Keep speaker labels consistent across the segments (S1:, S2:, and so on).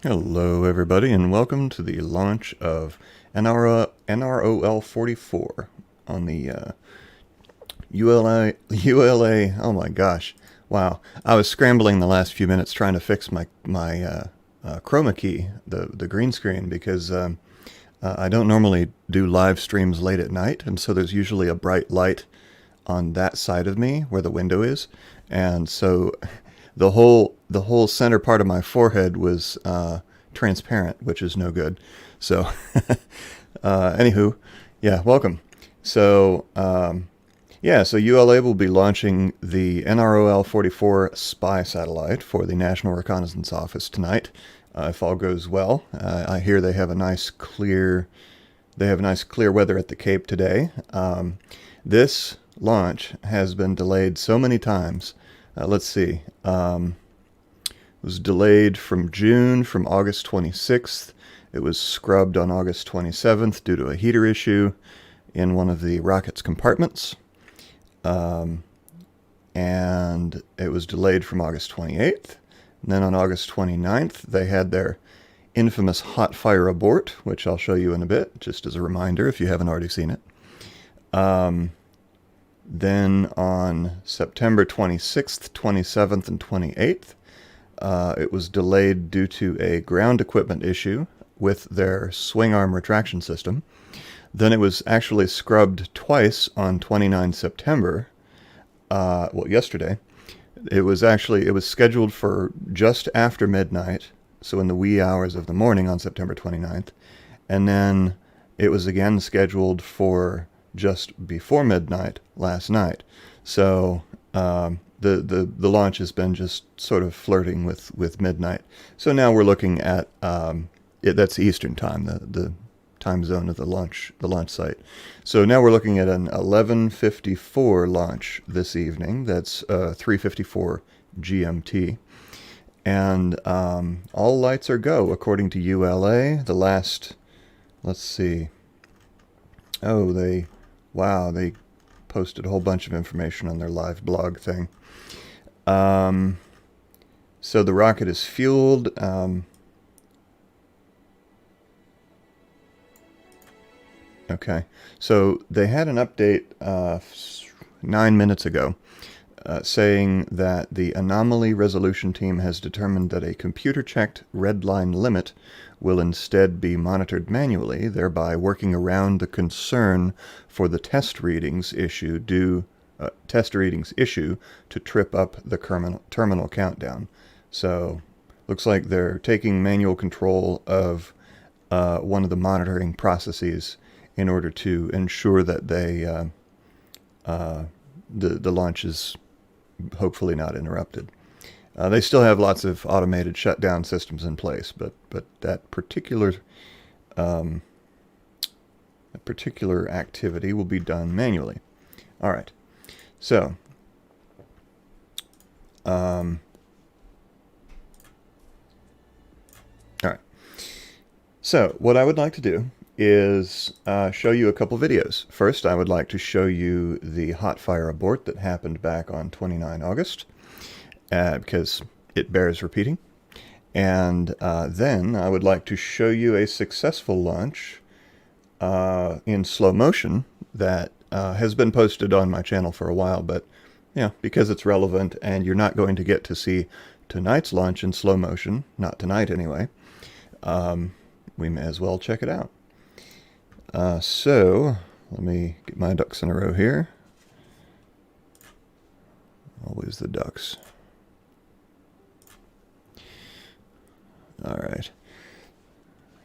S1: Hello everybody and welcome to the launch of NROL-44 on the ULA, oh my gosh, wow. I was scrambling the last few minutes trying to fix my chroma key, the green screen, because I don't normally do live streams late at night, and so there's usually a bright light on that side of me where the window is, and so the whole center part of my forehead was transparent, which is no good. So anywho, yeah, welcome. So yeah, so ULA will be launching the NROL-44 spy satellite for the National Reconnaissance Office tonight, if all goes well. I hear they have a nice clear weather at the Cape today. This launch has been delayed so many times. Let's see. It was delayed from June, from August 26th. It was scrubbed on August 27th due to a heater issue in one of the rocket's compartments. And it was delayed from August 28th. And then on August 29th, they had their infamous hot fire abort, which I'll show you in a bit, just as a reminder if you haven't already seen it. Then on September 26th, 27th, and 28th, it was delayed due to a ground equipment issue with their swing arm retraction system. Then it was actually scrubbed twice on 29 September, well, yesterday. It was scheduled for just after midnight, so in the wee hours of the morning on September 29th. And then it was again scheduled for just before midnight last night. So the launch has been just sort of flirting with midnight. So now we're looking at that's Eastern time, the time zone of the launch site. So now we're looking at an 11:54 launch this evening. That's 3:54 GMT. And all lights are go according to ULA. The last, let's see. Oh, they posted a whole bunch of information on their live blog thing. So the rocket is fueled. Okay, so they had an update 9 minutes ago saying that the anomaly resolution team has determined that a computer-checked red line limit will instead be monitored manually, thereby working around the concern for the test readings issue to trip up the terminal countdown. So looks like they're taking manual control of one of the monitoring processes in order to ensure that the launch is hopefully not interrupted. They still have lots of automated shutdown systems in place, but that particular activity will be done manually. All right. So all right. So what I would like to do is show you a couple videos. First, I would like to show you the hot fire abort that happened back on 29 August, because it bears repeating. And then I would like to show you a successful launch in slow motion that has been posted on my channel for a while, but yeah, because it's relevant and you're not going to get to see tonight's launch in slow motion, not tonight anyway, we may as well check it out. So let me get my ducks in a row here. Always the ducks. All right.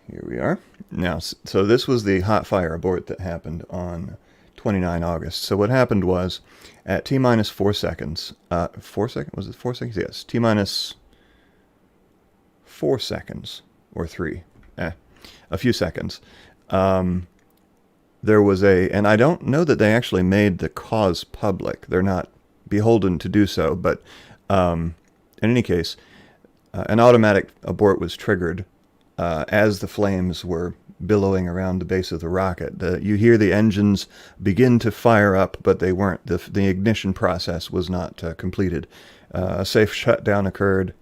S1: Here we are. Now, so this was the hot fire abort that happened on 29 August. So what happened was at T-minus 4 seconds, 4 seconds? Was it 4 seconds? Yes. T-minus 4 seconds or 3. A few seconds. There was and I don't know that they actually made the cause public. They're not beholden to do so, but in any case, an automatic abort was triggered as the flames were billowing around the base of the rocket. You hear the engines begin to fire up, but they weren't. The ignition process was not completed. A safe shutdown occurred,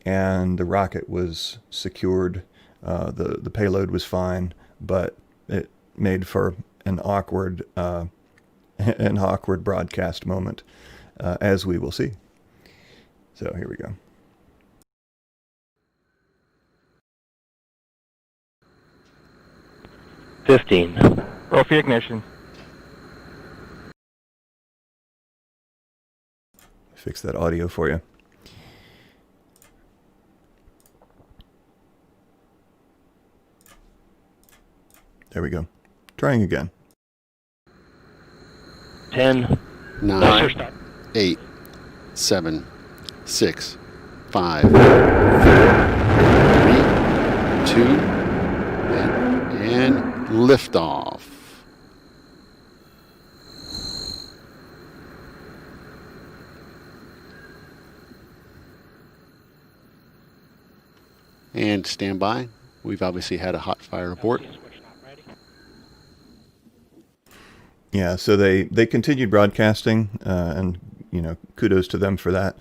S1: and the rocket was secured. The payload was fine, but it made for an awkward broadcast moment, as we will see. So here we go.
S2: Roll for ignition.
S1: Fix that audio for you. There we go. Trying again.
S2: 10,
S3: 9, 8, 7, 6, 5, 4, 3, 2, and liftoff. And stand by. We've obviously had a hot fire abort.
S1: Yeah, so they continued broadcasting, and kudos to them for that.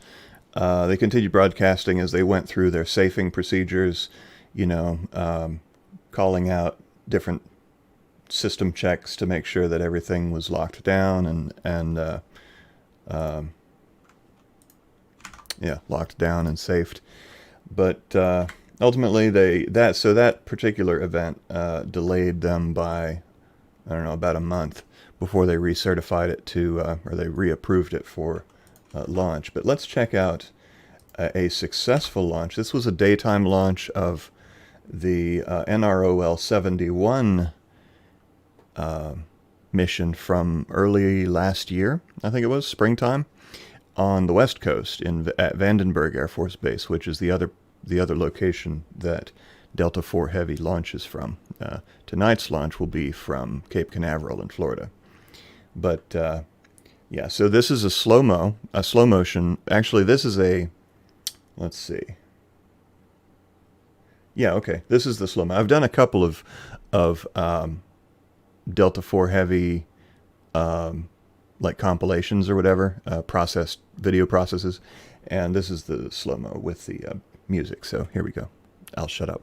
S1: They continued broadcasting as they went through their safing procedures, calling out different system checks to make sure that everything was locked down and locked down and safed. But ultimately, that particular event delayed them by, I don't know, about a month before they recertified it or they reapproved it for launch. But let's check out a successful launch. This was a daytime launch of the NROL-41 mission from early last year, I think it was, springtime, on the West Coast at Vandenberg Air Force Base, which is the other location that Delta IV Heavy launches from. Tonight's launch will be from Cape Canaveral in Florida. But yeah, so this is a slow motion. Actually, this is let's see. Yeah, okay, this is the slow mo. I've done a couple of Delta IV Heavy like compilations or whatever, processed video processes, and this is the slow mo with the music. So here we go. I'll shut up.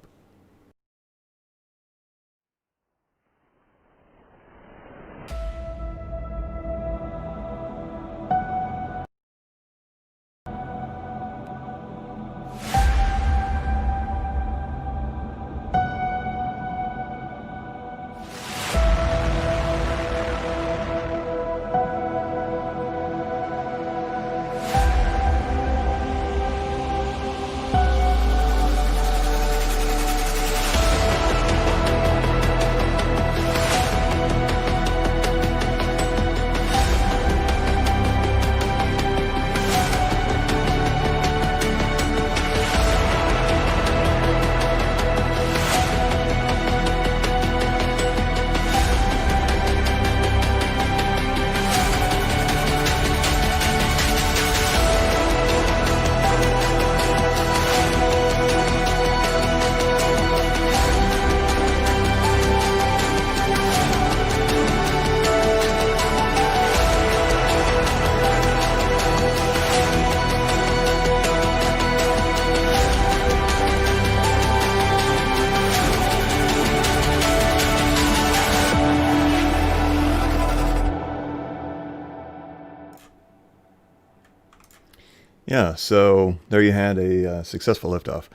S1: Yeah, so there you had a successful liftoff,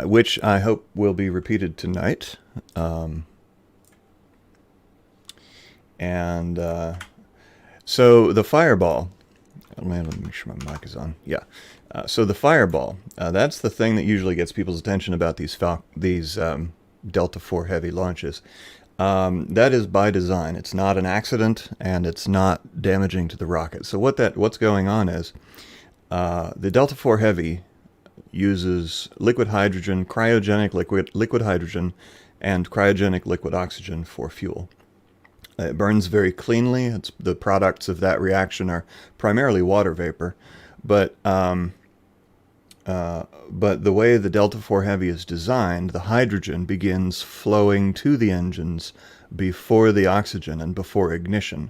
S1: which I hope will be repeated tonight. And so the fireball. Oh man, let me make sure my mic is on. Yeah. So the fireball. That's the thing that usually gets people's attention about these Delta IV Heavy launches. That is by design. It's not an accident, and it's not damaging to the rocket. So what's going on is the Delta IV Heavy uses liquid hydrogen, cryogenic liquid hydrogen, and cryogenic liquid oxygen for fuel. It burns very cleanly. The products of that reaction are primarily water vapor, but the way the Delta IV Heavy is designed, the hydrogen begins flowing to the engines before the oxygen and before ignition.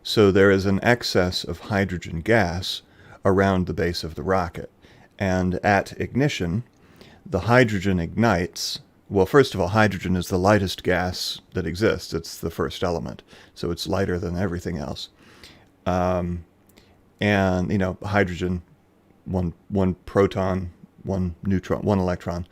S1: So there is an excess of hydrogen gas around the base of the rocket. And at ignition, the hydrogen ignites. Well, first of all, hydrogen is the lightest gas that exists. It's the first element, so it's lighter than everything else. And, hydrogen, one proton, one neutron, one electron.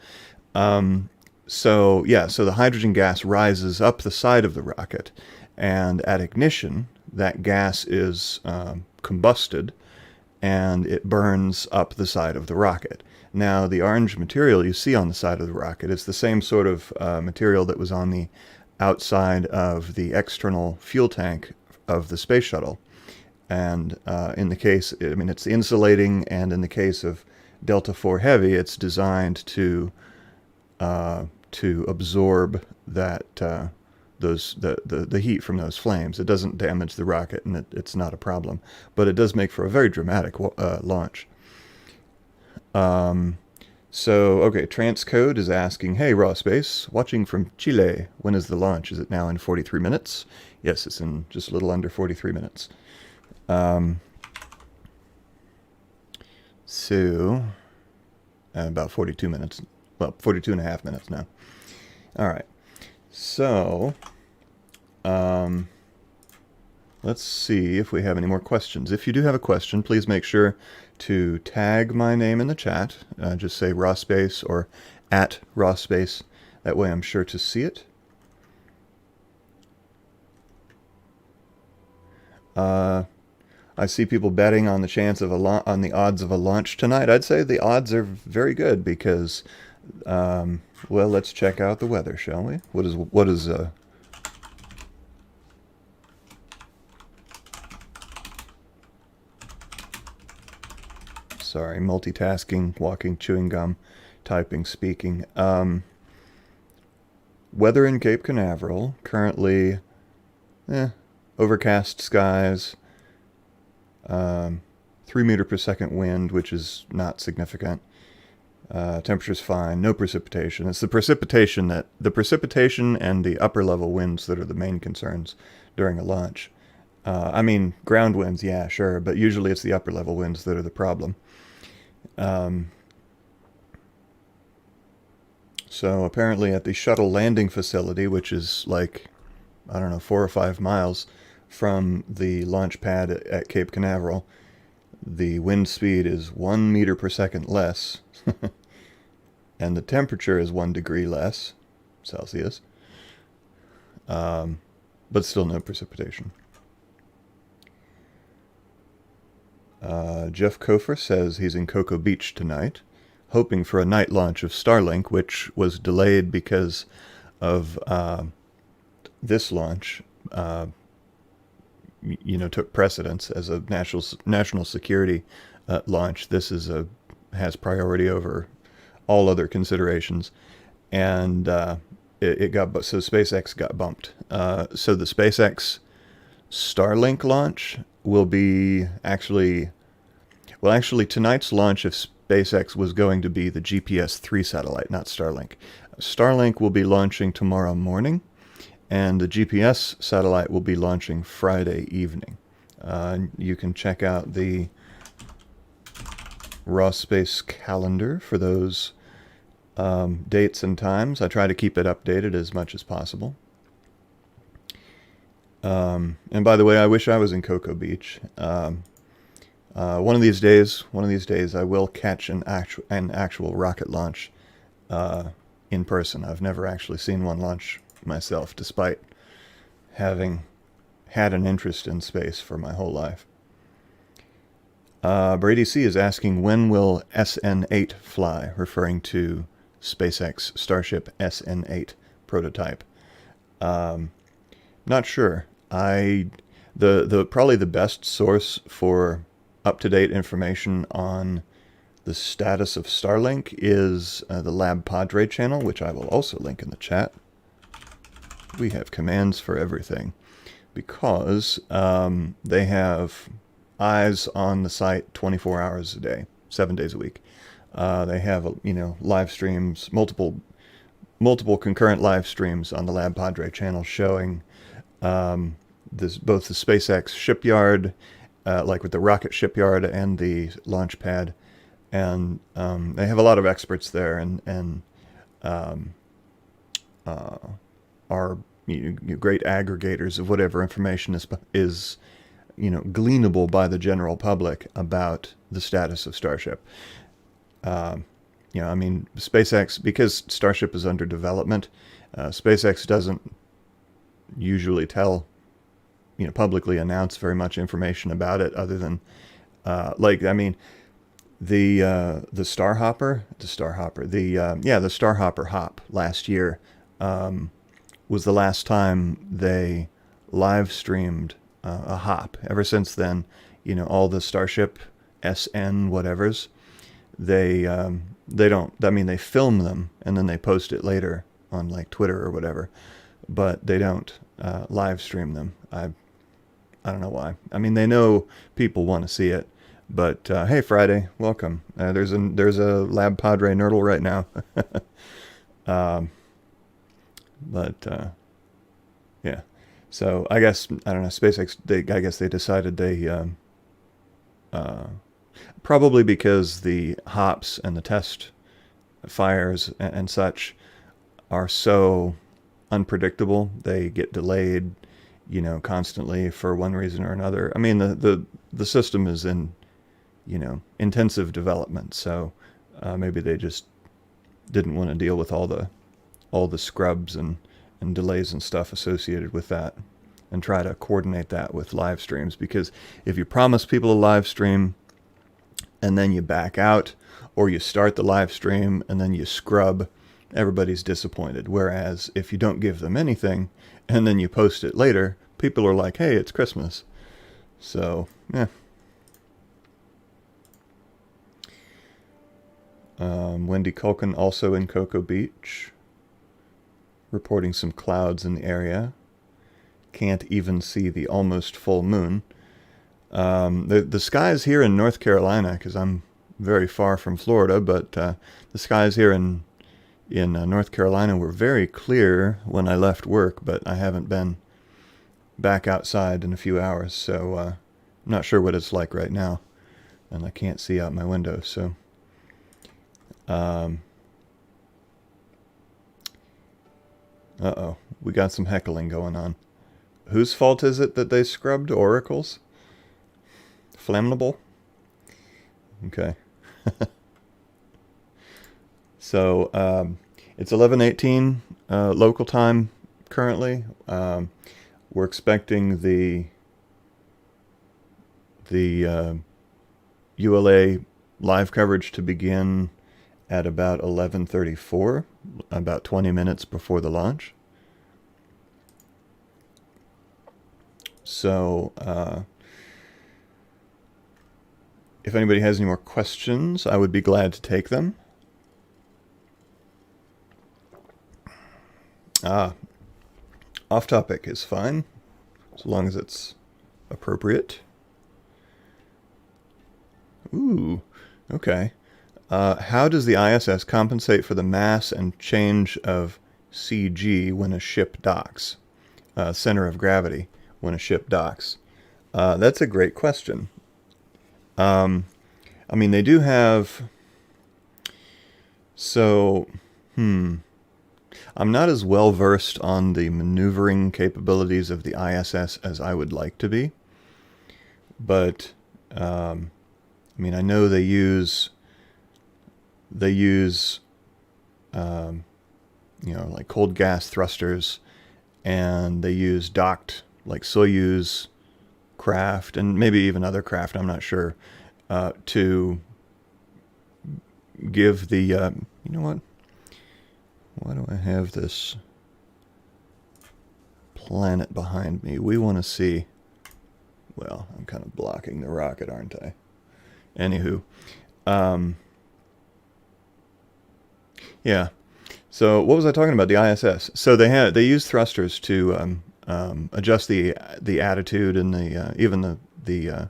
S1: So the hydrogen gas rises up the side of the rocket, and at ignition, that gas is combusted, and it burns up the side of the rocket. Now, the orange material you see on the side of the rocket is the same sort of material that was on the outside of the external fuel tank of the space shuttle. And in the case, it's insulating, and in the case of Delta IV Heavy, it's designed to absorb that the heat from those flames. It doesn't damage the rocket, and it's not a problem. But it does make for a very dramatic launch. Transcode is asking, hey, Raw Space, watching from Chile. When is the launch? Is it now in 43 minutes? Yes, it's in just a little under 43 minutes. About 42 minutes. Well, 42 and a half minutes now. All right. So, let's see if we have any more questions. If you do have a question, please make sure to tag my name in the chat. Just say Raw Space or at Raw Space. That way I'm sure to see it. I see people betting on the chance of on the odds of a launch tonight. I'd say the odds are very good because, let's check out the weather, shall we? What is Sorry, multitasking, walking, chewing gum, typing, speaking. Weather in Cape Canaveral, currently overcast skies, 3 meter per second wind, which is not significant. Temperature's fine, no precipitation. It's the precipitation and the upper level winds that are the main concerns during a launch. Ground winds, yeah, sure, but usually it's the upper level winds that are the problem. So apparently at the shuttle landing facility, which is 4 or 5 miles from the launch pad at Cape Canaveral, the wind speed is 1 meter per second less, and the temperature is 1 degree less Celsius, but still no precipitation. Jeff Kofer says he's in Cocoa Beach tonight, hoping for a night launch of Starlink, which was delayed because of this launch. Took precedence as a national security launch. This has priority over all other considerations, and SpaceX got bumped. So the SpaceX Starlink launch will be actually tonight's launch of SpaceX was going to be the GPS-3 satellite, not Starlink. Starlink will be launching tomorrow morning, and the GPS satellite will be launching Friday evening. You can check out the Raw Space calendar for those dates and times. I try to keep it updated as much as possible. And by the way, I wish I was in Cocoa Beach. One of these days, I will catch an actual rocket launch in person. I've never actually seen one launch myself, despite having had an interest in space for my whole life. Brady C is asking, when will SN8 fly, referring to SpaceX Starship SN8 prototype. Not sure. Probably the best source for up-to-date information on the status of Starlink is the Lab Padre channel, which I will also link in the chat. We have commands for everything because they have eyes on the site 24 hours a day, 7 days a week. They have, live streams, multiple concurrent live streams on the Lab Padre channel showing both the SpaceX shipyard, like with the rocket shipyard and the launch pad, and they have a lot of experts there, and are great aggregators of whatever information is gleanable by the general public about the status of Starship. SpaceX, because Starship is under development, SpaceX doesn't usually publicly announce very much information about it, other than, the Starhopper hop last year was the last time they live streamed a hop. Ever since then, all the Starship SN whatevers, they don't. They film them and then they post it later on like Twitter or whatever, but they don't live stream them. I don't know why. They know people want to see it, but hey, Friday, welcome. There's a Lab Padre Nerdle right now. Yeah. So I guess, I don't know, SpaceX, I guess they decided they, probably because the hops and the test fires and such are so unpredictable, they get delayed, constantly for one reason or another. The system is in, intensive development, so maybe they just didn't want to deal with all the scrubs and delays and stuff associated with that, and try to coordinate that with live streams. Because if you promise people a live stream and then you back out, or you start the live stream and then you scrub, everybody's disappointed. Whereas if you don't give them anything and then you post it later, people are like, hey, it's Christmas. So, yeah. Wendy Culkin also in Cocoa Beach, reporting some clouds in the area. Can't even see the almost full moon. The skies here in North Carolina, because I'm very far from Florida, but the skies here in North Carolina were very clear when I left work, but I haven't been back outside in a few hours, so I'm not sure what it's like right now, and I can't see out my window, so uh-oh, we got some heckling going on. Whose fault is it that they scrubbed oracles? Flammable? Okay. So, it's 11:18 local time currently. We're expecting the ULA live coverage to begin at about 11:34, about 20 minutes before the launch. So, if anybody has any more questions, I would be glad to take them. Off topic is fine, as long as it's appropriate. Ooh, okay. How does the ISS compensate for the mass and change of CG when a ship docks? Center of gravity when a ship docks. That's a great question. They do have... So, I'm not as well versed on the maneuvering capabilities of the ISS as I would like to be, but mean, I know they use like cold gas thrusters, and they use docked, like Soyuz craft, and maybe even other craft, I'm not sure, to give the, you know what? Why do I have this planet behind me? We want to see, well, I'm kind of blocking the rocket, aren't I? Anywho, yeah. So what was I talking about? The ISS. So they use thrusters to adjust the attitude and the even the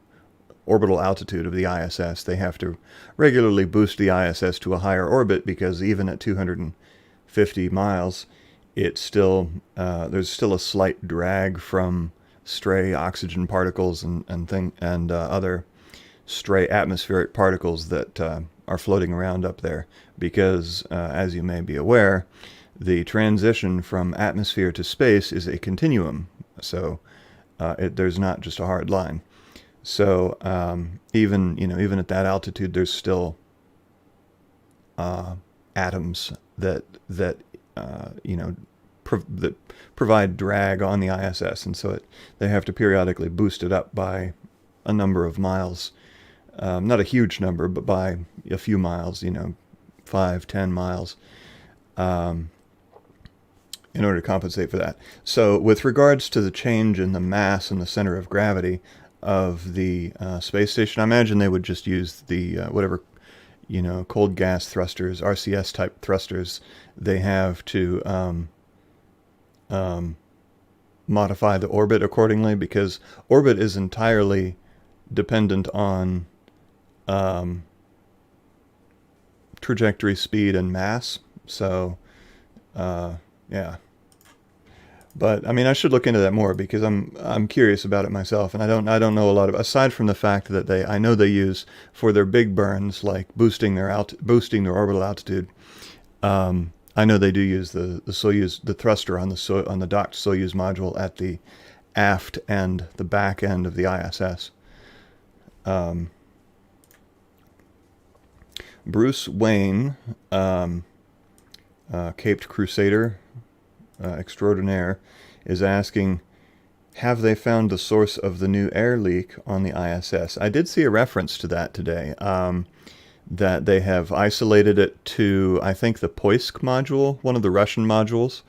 S1: orbital altitude of the ISS. They have to regularly boost the ISS to a higher orbit because even at 250 miles, it's still there's still a slight drag from stray oxygen particles and other stray atmospheric particles that are floating around up there, because as you may be aware, the transition from atmosphere to space is a continuum. So there's not just a hard line. So even at that altitude, there's still atoms that provide drag on the ISS, and so they have to periodically boost it up by a number of miles. Not a huge number, but by a few miles, 5-10 miles, in order to compensate for that. So with regards to the change in the mass and the center of gravity of the space station, I imagine they would just use the whatever, cold gas thrusters, RCS type thrusters they have to modify the orbit accordingly, because orbit is entirely dependent on trajectory, speed, and mass. So, yeah. But I mean, I should look into that more, because I'm curious about it myself, and I don't know a lot of, aside from the fact that I know they use for their big burns, like boosting their orbital altitude. I know they do use the Soyuz, the thruster on the docked Soyuz module at the aft and the back end of the ISS. Bruce Wayne, Caped Crusader extraordinaire, is asking, have they found the source of the new air leak on the ISS? I did see a reference to that today, that they have isolated it to, I think, the Poisk module, one of the Russian modules,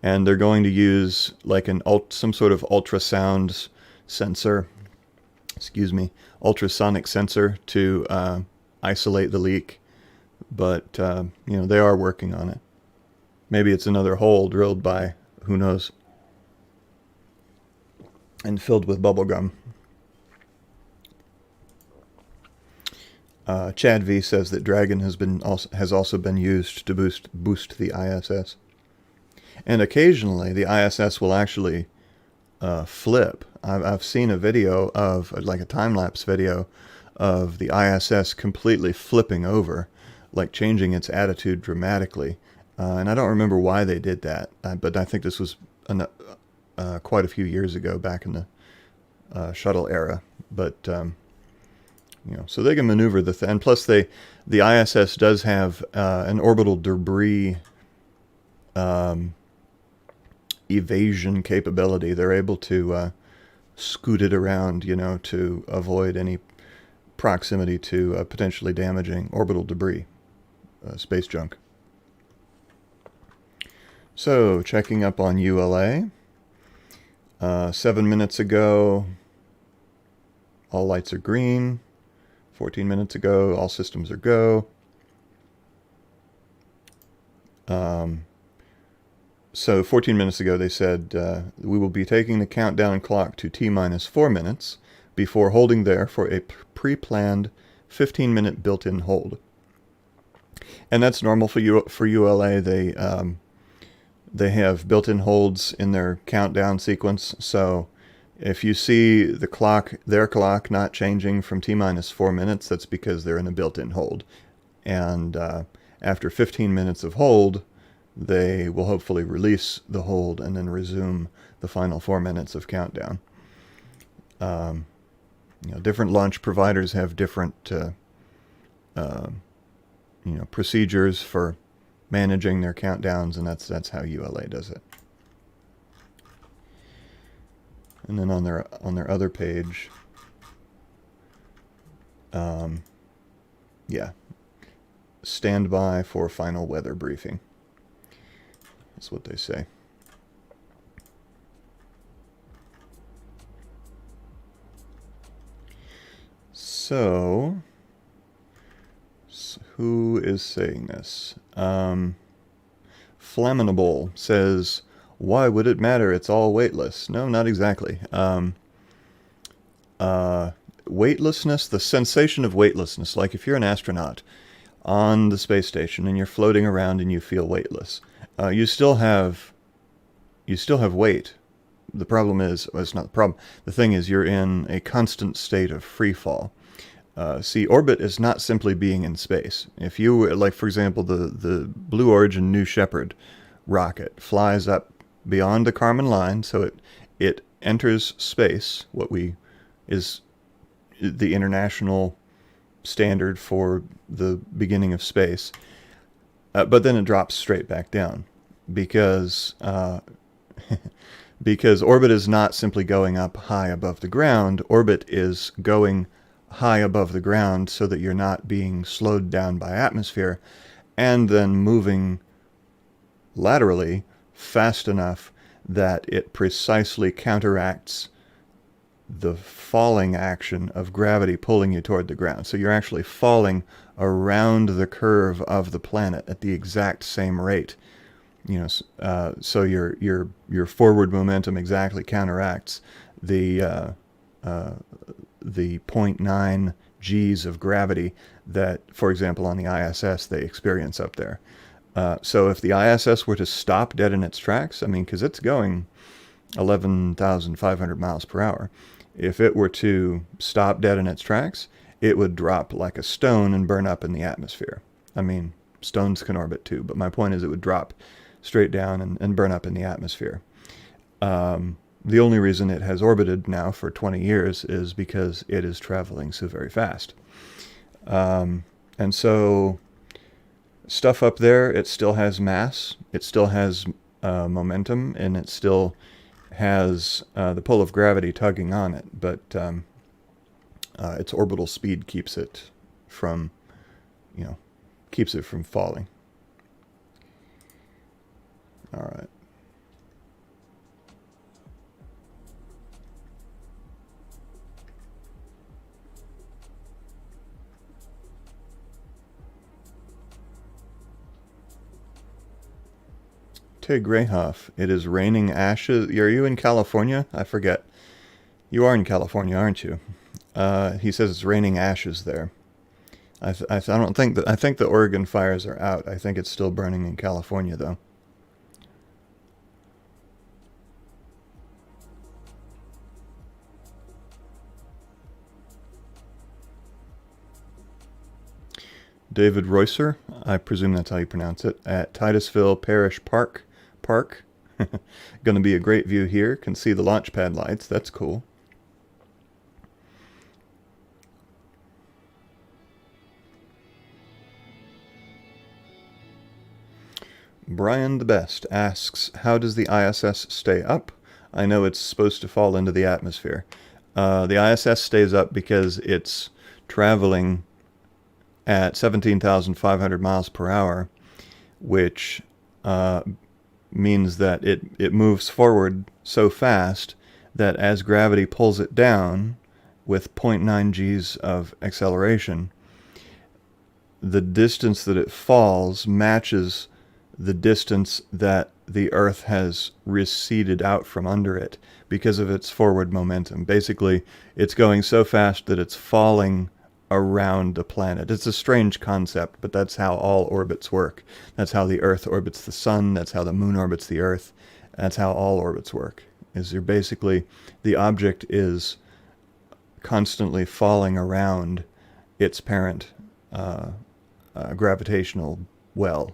S1: and they're going to use like some sort of ultrasound sensor, ultrasonic sensor to isolate the leak. But they are working on it. Maybe it's another hole drilled by, who knows, and filled with bubble gum. Chad V says that Dragon has also been used to boost the ISS, and occasionally the ISS will actually flip. I've seen a video of, like a time-lapse video of the ISS completely flipping over, like changing its attitude dramatically. And I don't remember why they did that, but I think this was quite a few years ago, back in the shuttle era. But so they can maneuver and plus the ISS does have an orbital debris evasion capability. They're able to scoot it around, to avoid any proximity to potentially damaging orbital debris, space junk. So, checking up on ULA. 7 minutes ago, all lights are green. 14 minutes ago, all systems are go. So 14 minutes ago, they said, we will be taking the countdown clock to T-4 minutes before holding there for a pre-planned 15-minute built-in hold. And that's normal for ULA. They have built-in holds in their countdown sequence. So if you see their clock not changing from T-4 minutes, that's because they're in a built-in hold. And after 15 minutes of hold, they will hopefully release the hold and then resume the final 4 minutes of countdown. Different launch providers have different procedures for managing their countdowns, and that's how ULA does it. And then on their other page, stand by for final weather briefing. That's what they say. So who is saying this? Flammable says, why would it matter? It's all weightless. No, not exactly. Weightlessness, the sensation of weightlessness, like if you're an astronaut on the space station and you're floating around and you feel weightless, you still have weight. The problem is, well, it's not the problem. The thing is, you're in a constant state of free fall. See, orbit is not simply being in space. If you, like, for example, the Blue Origin New Shepard rocket flies up beyond the Kármán line, so it enters space, is the international standard for the beginning of space, but then it drops straight back down because because orbit is not simply going up high above the ground. Orbit is going high above the ground so that you're not being slowed down by atmosphere, and then moving laterally fast enough that it precisely counteracts the falling action of gravity pulling you toward the ground. So you're actually falling around the curve of the planet at the exact same rate. So your forward momentum exactly counteracts the 0.9 G's of gravity that, for example, on the ISS they experience up there. So if the ISS were to stop dead in its tracks, I mean, because it's going 11,500 miles per hour, if it were to stop dead in its tracks, it would drop like a stone and burn up in the atmosphere. I mean, stones can orbit too, but my point is it would drop straight down and burn up in the atmosphere. The only reason it has orbited now for 20 years is because it is traveling so very fast. And so stuff up there, it still has mass, it still has momentum, and it still has the pull of gravity tugging on it, but its orbital speed keeps it from falling. All right. Tig Greyhoff, it is raining ashes. Are you in California? I forget. You are in California, aren't you? He says it's raining ashes there. I don't think that. I think the Oregon fires are out. I think it's still burning in California, though. David Reusser, I presume that's how you pronounce it, at Titusville Parish Park. Going to be a great view here. Can see the launch pad lights. That's cool. Brian the Best asks, how does the ISS stay up? I know it's supposed to fall into the atmosphere. The ISS stays up because it's traveling at 17,500 miles per hour, which means that it moves forward so fast that as gravity pulls it down with 0.9 G's of acceleration, the distance that it falls matches the distance that the Earth has receded out from under it because of its forward momentum. Basically, it's going so fast that it's falling around the planet. It's a strange concept, but that's how all orbits work. That's how the Earth orbits the Sun. That's how the Moon orbits the Earth. That's how all orbits work. Is you're basically, the object is constantly falling around its parent gravitational well,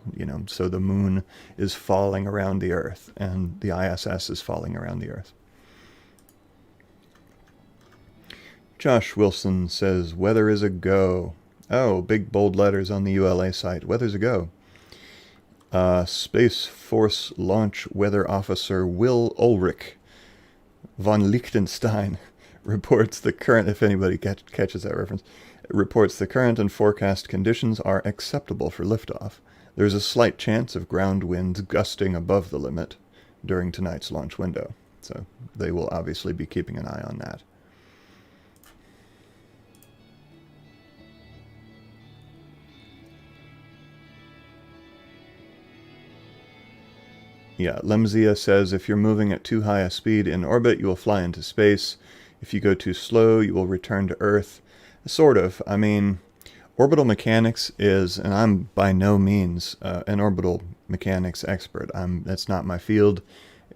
S1: so the Moon is falling around the Earth and the ISS is falling around the Earth. Josh Wilson says, weather is a go. Oh, big bold letters on the ULA site. Weather's a go. Space Force Launch Weather Officer Will Ulrich von Liechtenstein reports the current, if anybody catches that reference, reports the current and forecast conditions are acceptable for liftoff. There's a slight chance of ground winds gusting above the limit during tonight's launch window. So they will obviously be keeping an eye on that. Yeah, Lemzia says if you're moving at too high a speed in orbit, you will fly into space. If you go too slow, you will return to Earth. Sort of. I mean, orbital mechanics is, and I'm by no means an orbital mechanics expert. That's not my field.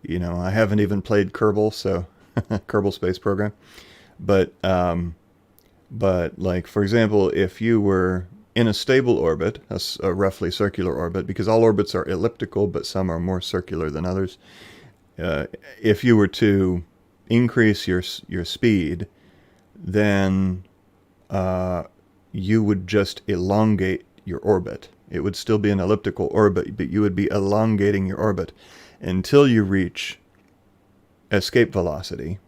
S1: You know, I haven't even played Kerbal, so Kerbal Space Program. But like, for example, if you were in a stable orbit, a roughly circular orbit, because all orbits are elliptical, but some are more circular than others. If you were to increase your speed, then you would just elongate your orbit. It would still be an elliptical orbit, but you would be elongating your orbit until you reach escape velocity,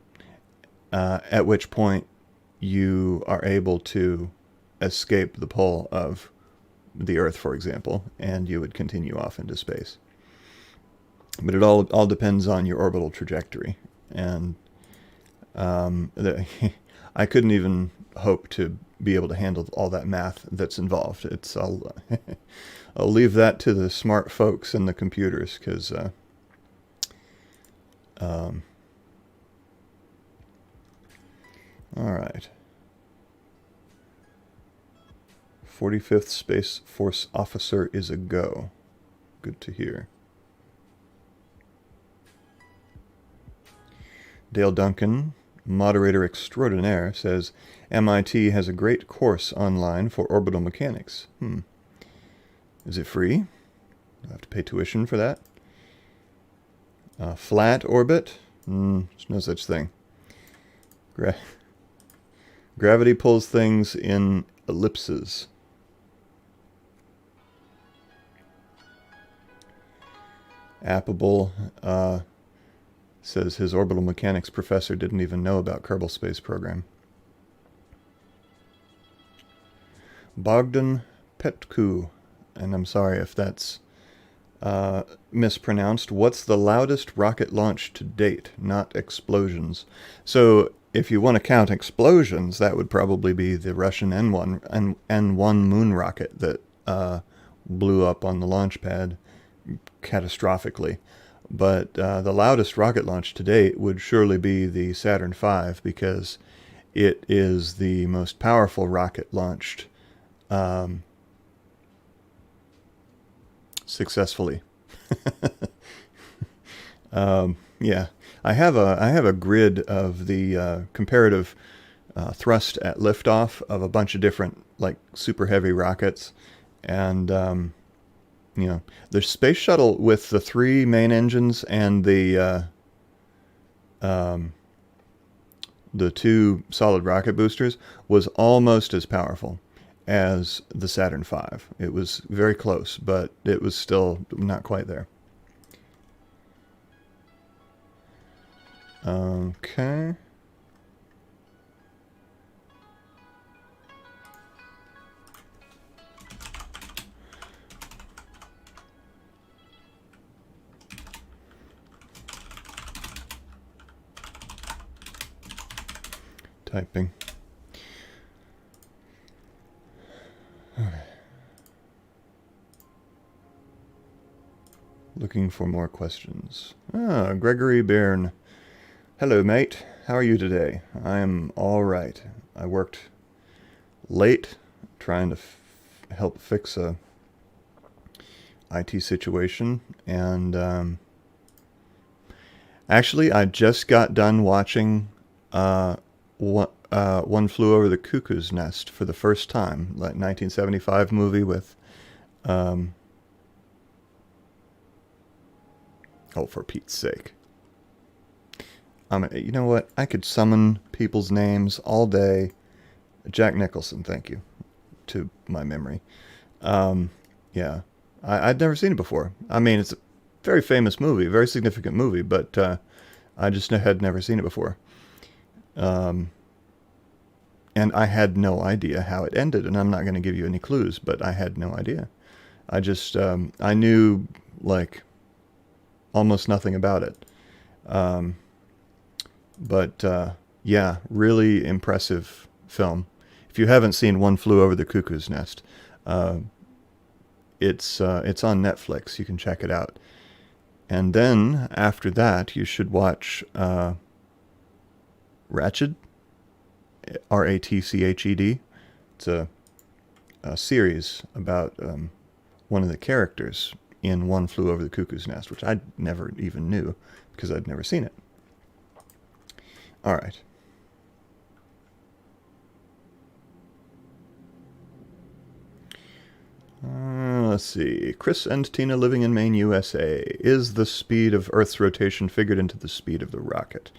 S1: at which point you are able to escape the pull of the Earth, for example, and you would continue off into space. But it all depends on your orbital trajectory, and I couldn't even hope to be able to handle all that math that's involved. I'll leave that to the smart folks and the computers, because all right. 45th Space Force officer is a go. Good to hear. Dale Duncan, moderator extraordinaire, says MIT has a great course online for orbital mechanics. Is it free? I have to pay tuition for that. Flat orbit? There's no such thing. Gravity pulls things in ellipses. Appable says his orbital mechanics professor didn't even know about Kerbal Space Program. Bogdan Petku, and I'm sorry if that's mispronounced. What's the loudest rocket launch to date? Not explosions. So if you want to count explosions, that would probably be the Russian N1 moon rocket that blew up on the launch pad catastrophically. But the loudest rocket launch to date would surely be the Saturn V, because it is the most powerful rocket launched successfully. Yeah, I have a grid of the comparative thrust at liftoff of a bunch of different, like, super heavy rockets, and you know, the space shuttle with the 3 main engines and the 2 solid rocket boosters was almost as powerful as the Saturn V. It was very close, but it was still not quite there. Okay. Typing. Okay. Looking for more questions. Gregory Byrne. Hello, mate. How are you today? I am all right. I worked late trying to help fix a IT situation, and actually, I just got done watching One Flew Over the Cuckoo's Nest for the first time, like 1975 movie with, oh, for Pete's sake. You know what? I could summon people's names all day. Jack Nicholson, thank you. to my memory. Yeah, I'd never seen it before. I mean, it's a very famous movie, very significant movie, but I just had never seen it before. And I had no idea how it ended, and I'm not going to give you any clues, but I had no idea. I just, I knew, like, almost nothing about it. But yeah, really impressive film. If you haven't seen One Flew Over the Cuckoo's Nest, it's on Netflix. You can check it out. And then after that, you should watch Ratched, Ratched. It's a series about one of the characters in One Flew Over the Cuckoo's Nest, which I never even knew because I'd never seen it. All right. Let's see. Chris and Tina living in Maine, USA. Is the speed of Earth's rotation figured into the speed of the rocket?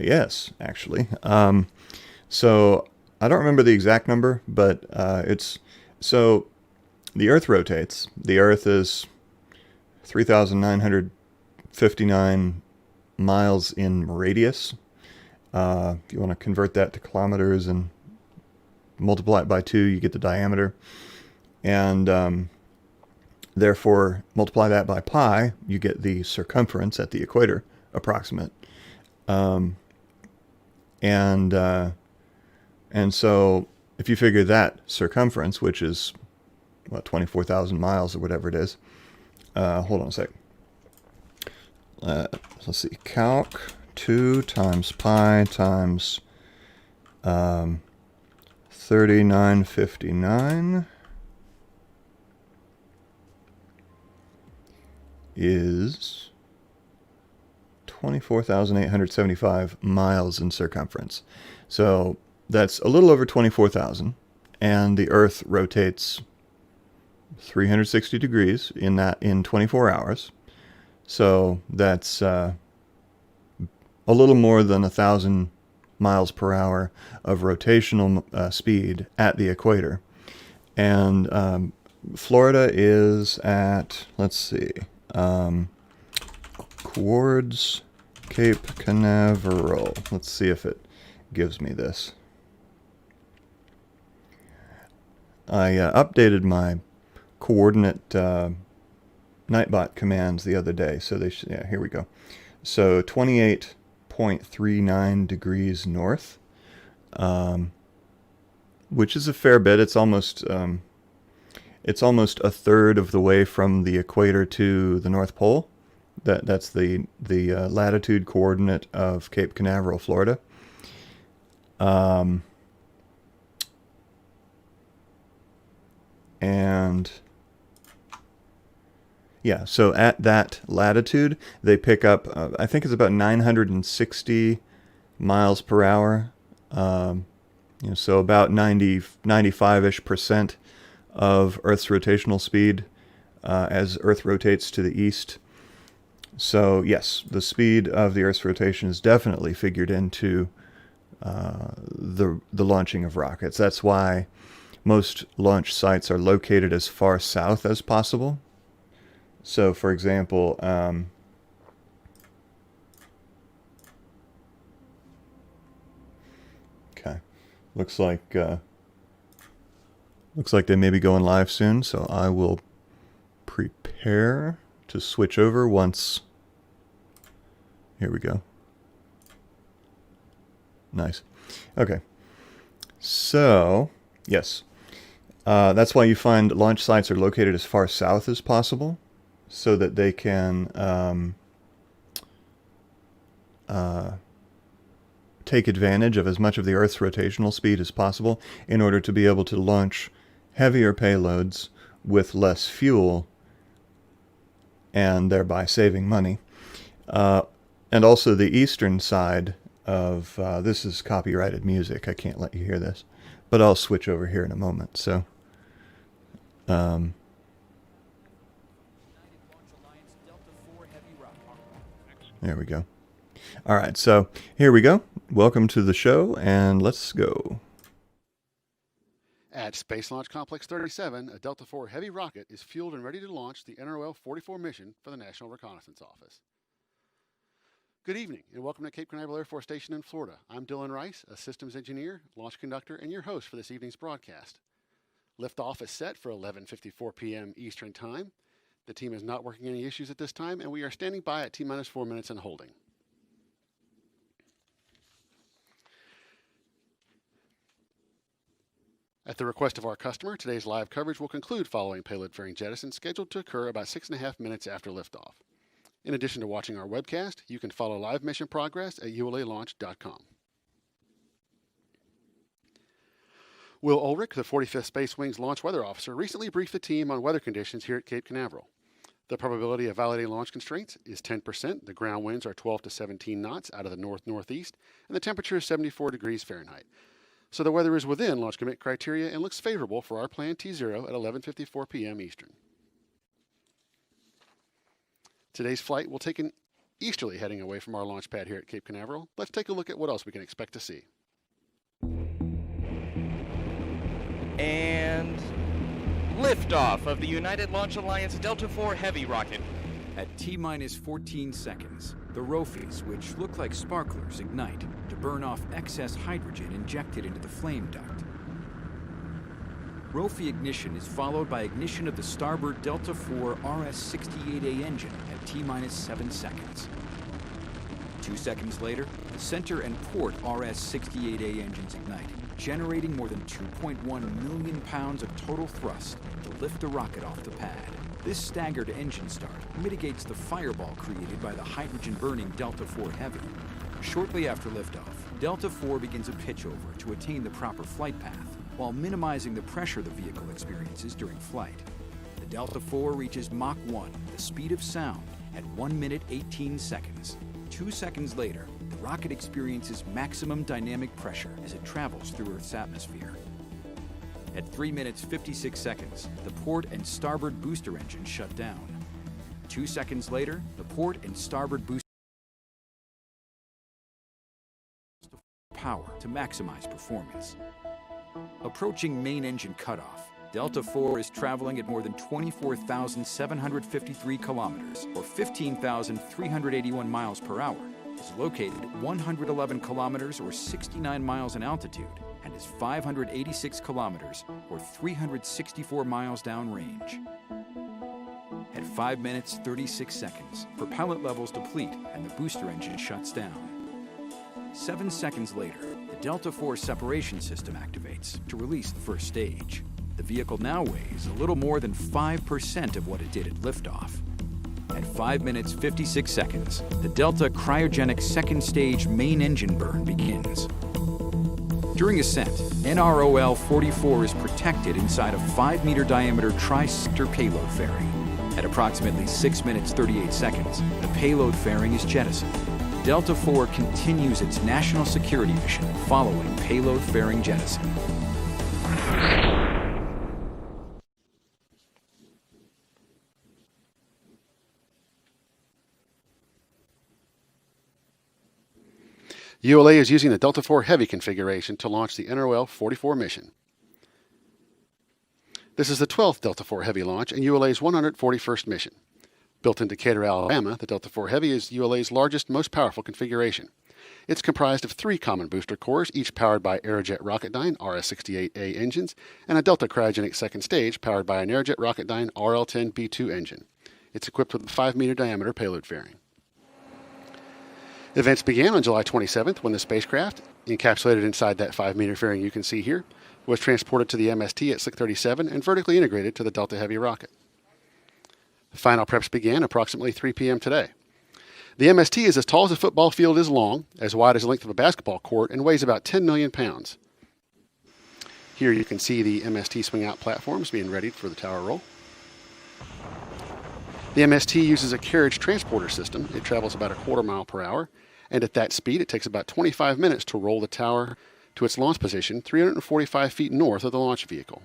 S1: Yes, actually. So I don't remember the exact number, but it's so the Earth rotates. The Earth is 3,959 miles in radius. If you want to convert that to kilometers and multiply it by 2, you get the diameter. And therefore, multiply that by pi, you get the circumference at the equator, approximate. And so if you figure that circumference, which is, what, 24,000 miles or whatever it is. Hold on a sec. Let's see. Calc 2 times pi times 3959 is 24,875 miles in circumference. So that's a little over 24,000, and the Earth rotates 360 degrees in 24 hours. So that's a little more than 1,000 miles per hour of rotational speed at the equator. And Florida is at, let's see, Quartz, Cape Canaveral. Let's see if it gives me this. I updated my coordinate Nightbot commands the other day, so yeah, here we go. So 28.39 degrees north, which is a fair bit. It's almost a third of the way from the equator to the North Pole. That's the latitude coordinate of Cape Canaveral, Florida. And yeah, so at that latitude, they pick up, I think it's about 960 miles per hour. So about 95-ish% of Earth's rotational speed as Earth rotates to the east. So yes, the speed of the Earth's rotation is definitely figured into the launching of rockets. That's why most launch sites are located as far south as possible. So, for example, okay, looks like they may be going live soon. So I will prepare to switch over once. Here we go. Nice. Okay. So yes, that's why you find launch sites are located as far south as possible, so that they can take advantage of as much of the Earth's rotational speed as possible in order to be able to launch heavier payloads with less fuel and thereby saving money. And also the eastern side of, this is copyrighted music, I can't let you hear this, but I'll switch over here in a moment. So there we go. All right, so here we go. Welcome to the show, and let's go.
S3: At Space Launch Complex 37, a Delta IV Heavy rocket is fueled and ready to launch the NROL-44 mission for the National Reconnaissance Office. Good evening, and welcome to Cape Canaveral Air Force Station in Florida. I'm Dylan Rice, a systems engineer, launch conductor, and your host for this evening's broadcast. Liftoff is set for 11:54 p.m. Eastern Time. The team is not working any issues at this time, and we are standing by at T-minus 4 minutes and holding. At the request of our customer, today's live coverage will conclude following payload fairing jettison, scheduled to occur about 6.5 minutes after liftoff. In addition to watching our webcast, you can follow live mission progress at ulalaunch.com. Will Ulrich, the 45th Space Wing's launch weather officer, recently briefed the team on weather conditions here at Cape Canaveral. The probability of validating launch constraints is 10%, the ground winds are 12 to 17 knots out of the north-northeast, and the temperature is 74 degrees Fahrenheit. So the weather is within launch commit criteria and looks favorable for our planned T0 at 11:54 p.m. Eastern. Today's flight will take an easterly heading away from our launch pad here at Cape Canaveral. Let's take a look at what else we can expect to see.
S4: And liftoff of the United Launch Alliance Delta IV Heavy rocket.
S5: At T-minus 14 seconds, the ROFIs, which look like sparklers, ignite to burn off excess hydrogen injected into the flame duct. ROFI ignition is followed by ignition of the starboard Delta IV RS-68A engine at T-minus 7 seconds. 2 seconds later, the center and port RS-68A engines ignite, generating more than 2.1 million pounds of total thrust to lift the rocket off the pad. This staggered engine start mitigates the fireball created by the hydrogen-burning Delta IV Heavy. Shortly after liftoff, Delta IV begins a pitchover to attain the proper flight path, while minimizing the pressure the vehicle experiences during flight. The Delta IV reaches Mach 1, the speed of sound, at 1 minute 18 seconds. 2 seconds later, the rocket experiences maximum dynamic pressure as it travels through Earth's atmosphere. At 3 minutes 56 seconds, the port and starboard booster engines shut down. 2 seconds later, the port and starboard booster power to maximize performance. Approaching main engine cutoff, Delta IV is traveling at more than 24,753 kilometers, or 15,381 miles per hour, is located at 111 kilometers, or 69 miles in altitude, and is 586 kilometers, or 364 miles downrange. At 5 minutes 36 seconds, propellant levels deplete and the booster engine shuts down. 7 seconds later, the Delta IV separation system activates to release the first stage. The vehicle now weighs a little more than 5% of what it did at liftoff. At 5 minutes 56 seconds, the Delta cryogenic second stage main engine burn begins. During ascent, NROL-44 is protected inside a 5-meter diameter tri-sector payload fairing. At approximately 6 minutes 38 seconds, the payload fairing is jettisoned. Delta IV continues its national security mission following payload fairing jettison.
S3: ULA is using the Delta IV Heavy configuration to launch the NROL-44 mission. This is the 12th Delta IV Heavy launch and ULA's 141st mission. Built in Decatur, Alabama, the Delta IV Heavy is ULA's largest, most powerful configuration. It's comprised of 3 common booster cores, each powered by Aerojet Rocketdyne RS-68A engines, and a Delta cryogenic second stage powered by an Aerojet Rocketdyne RL-10B2 engine. It's equipped with a 5-meter diameter payload fairing. Events began on July 27th when the spacecraft, encapsulated inside that 5-meter fairing you can see here, was transported to the MST at Slick 37 and vertically integrated to the Delta Heavy rocket. The final preps began approximately 3 p.m. today. The MST is as tall as a football field is long, as wide as the length of a basketball court, and weighs about 10 million pounds. Here you can see the MST swing-out platforms being readied for the tower roll. The MST uses a carriage transporter system. It travels about a quarter mile per hour, and at that speed it takes about 25 minutes to roll the tower to its launch position 345 feet north of the launch vehicle.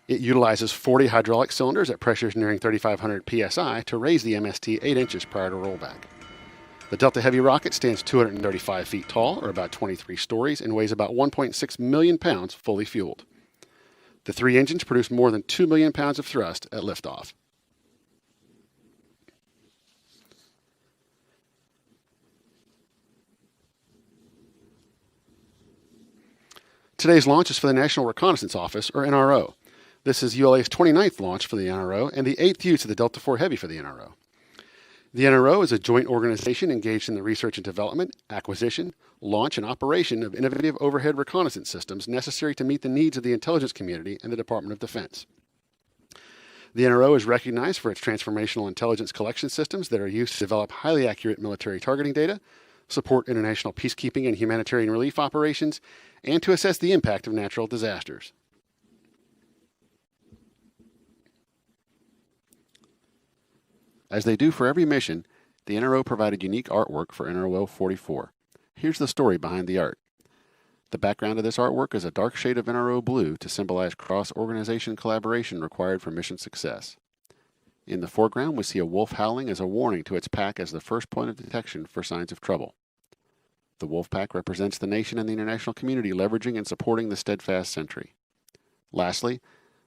S3: It utilizes 40 hydraulic cylinders at pressures nearing 3,500 psi to raise the MST 8 inches prior to rollback. The Delta Heavy rocket stands 235 feet tall, or about 23 stories, and weighs about 1.6 million pounds fully fueled. The 3 engines produce more than 2 million pounds of thrust at liftoff. Today's launch is for the National Reconnaissance Office, or NRO. This is ULA's 29th launch for the NRO and the 8th use of the Delta IV Heavy for the NRO. The NRO is a joint organization engaged in the research and development, acquisition, launch, and operation of innovative overhead reconnaissance systems necessary to meet the needs of the intelligence community and the Department of Defense. The NRO is recognized for its transformational intelligence collection systems that are used to develop highly accurate military targeting data, support international peacekeeping and humanitarian relief operations, and to assess the impact of natural disasters. As they do for every mission, the NRO provided unique artwork for NROL-44. Here's the story behind the art. The background of this artwork is a dark shade of NRO blue to symbolize cross-organization collaboration required for mission success. In the foreground, we see a wolf howling as a warning to its pack as the first point of detection for signs of trouble. The wolf pack represents the nation and the international community leveraging and supporting the steadfast sentry. Lastly,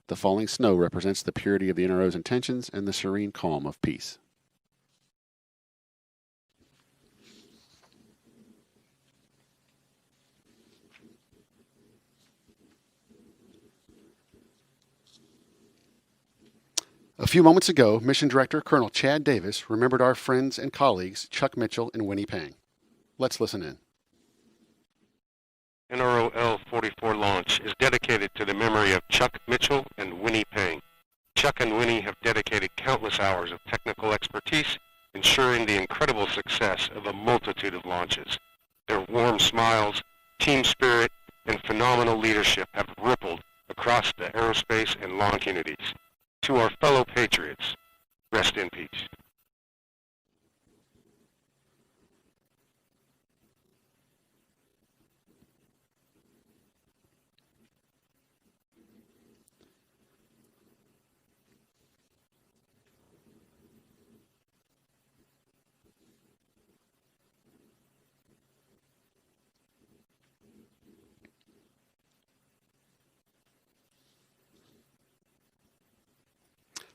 S3: the falling snow represents the purity of the NRO's intentions and the serene calm of peace. A few moments ago, Mission Director Colonel Chad Davis remembered our friends and colleagues Chuck Mitchell and Winnie Pang. Let's listen in.
S6: NROL-44 launch is dedicated to the memory of Chuck Mitchell and Winnie Pang. Chuck and Winnie have dedicated countless hours of technical expertise, ensuring the incredible success of a multitude of launches. Their warm smiles, team spirit, and phenomenal leadership have rippled across the aerospace and launch communities. To our fellow patriots, rest in peace.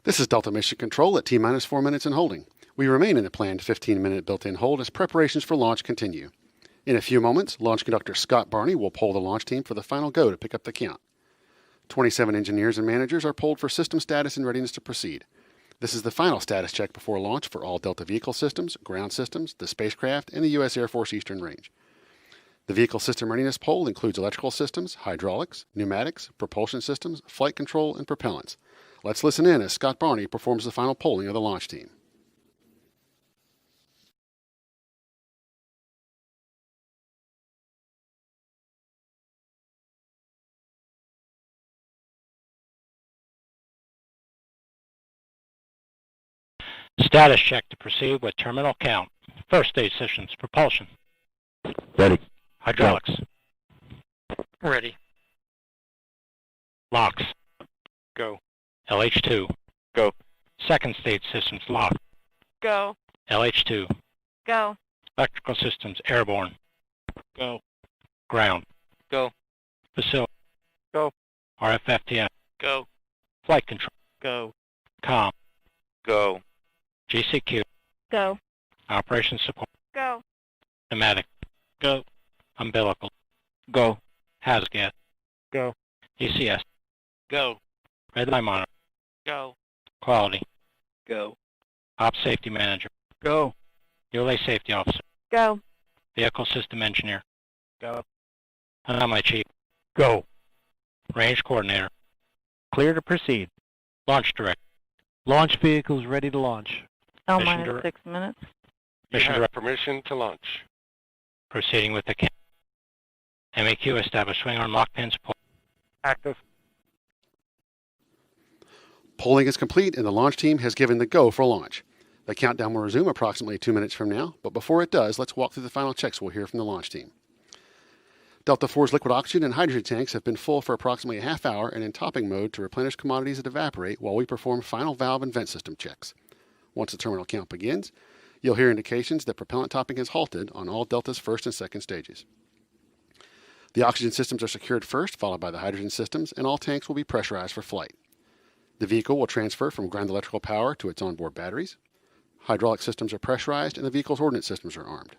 S3: This is Delta Mission Control at T-minus 4 minutes and holding. We remain in the planned 15-minute built-in hold as preparations for launch continue. In a few moments, launch conductor Scott Barney will poll the launch team for the final go to pick up the count. 27 engineers and managers are polled for system status and readiness to proceed. This is the final status check before launch for all Delta vehicle systems, ground systems, the spacecraft, and the U.S. Air Force Eastern Range. The vehicle system readiness poll includes electrical systems, hydraulics, pneumatics, propulsion systems, flight control, and propellants. Let's listen in as Scott Barney performs the final polling of the launch team.
S7: Status check to proceed with terminal count. First stage systems, propulsion.
S2: Ready.
S7: Hydraulics.
S2: Ready.
S7: Locks.
S2: Go.
S7: LH2.
S2: Go.
S7: Second stage systems, lock.
S8: Go.
S7: LH2.
S8: Go.
S7: Electrical systems, airborne.
S2: Go.
S7: Ground.
S2: Go.
S7: Facility.
S2: Go.
S7: RFFTF.
S2: Go.
S7: Flight control.
S2: Go.
S7: COM.
S2: Go.
S7: GCQ.
S8: Go.
S7: Operations support.
S8: Go.
S7: Pneumatic.
S2: Go.
S7: Umbilical.
S2: Go.
S7: Hazard gas.
S2: Go.
S7: ECS.
S2: Go.
S7: Red line monitor.
S2: Go.
S7: Quality.
S2: Go.
S7: Op safety manager.
S2: Go.
S7: ULA safety officer.
S8: Go.
S7: Vehicle system engineer.
S2: Go.
S7: My chief. Go. Range coordinator.
S2: Clear to proceed.
S7: Launch director.
S2: Launch vehicles ready to launch.
S8: L
S7: Mission
S8: minus
S7: direct-
S8: 6 minutes.
S6: You
S7: Mission
S6: have
S7: director.
S6: permission to launch.
S7: Proceeding with the count. MEQ established swing arm lock pin support.
S2: Active.
S3: Polling is complete and the launch team has given the go for launch. The countdown will resume approximately 2 minutes from now, but before it does, let's walk through the final checks we'll hear from the launch team. Delta IV's liquid oxygen and hydrogen tanks have been full for approximately a half hour and in topping mode to replenish commodities that evaporate while we perform final valve and vent system checks. Once the terminal count begins, You'll hear indications that propellant topping has halted on all Delta's first and second stages. The oxygen systems are secured first, followed by the hydrogen systems, and all tanks will be pressurized for flight. The vehicle will transfer from ground electrical power to its onboard batteries. Hydraulic systems are pressurized, and the vehicle's ordnance systems are armed.